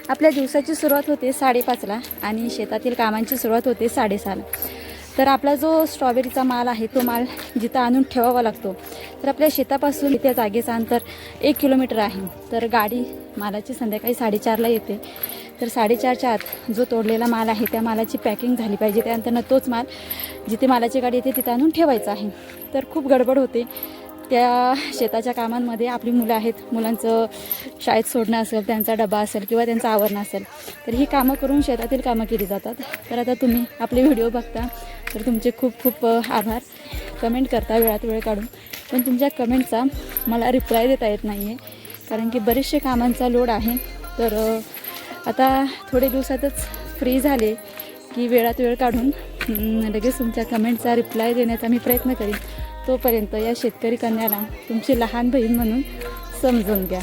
आपल्या दिवसाची सुरुवात होते 5:30ला आणि शेतातील कामांची सुरुवात होते 6:30ला. तर आपला जो स्ट्रॉबेरीचा माल आहे तो माल जिथं आणून ठेवावा लागतो. तर आपल्या शेतापासून त्या जागेचं अंतर 1 किलोमीटर आहे. तर गाडी मालाची संध्याकाळी 4:30ला येते. तर 4:30च्या आत जो तोडलेला माल आहे त्या मालाची पॅकिंग झाली पाहिजे. त्यानंतर तोच माल जिथे मालाची गाडी येते तिथं आणून ठेवायचा आहे. तर खूप गडबड होते त्या शेताच्या कामांमध्ये. आपली मुलं आहेत, मुलांचं शाळेत सोडणं असेल, त्यांचा डबा असेल किंवा त्यांचं आवरणं असेल, तर ही कामं करून शेतातील कामं केली जातात. तर आता तुम्ही आपले व्हिडिओ बघता तर तुमचे खूप खूप आभार. कमेंट करता वेळात वेळ काढून, पण तुमच्या कमेंटचा मला रिप्लाय देता येत नाही आहे कारण की बरेचसे कामांचा लोड आहे. तर आता थोडे दिवसातच फ्री झाले की वेळात वेळ काढून लगेच तुमच्या कमेंटचा रिप्लाय देण्याचा मी प्रयत्न करीन. तोपर्यंत या शेतकरी कन्याला तुमची लहान बहीण म्हणून समजून घ्या.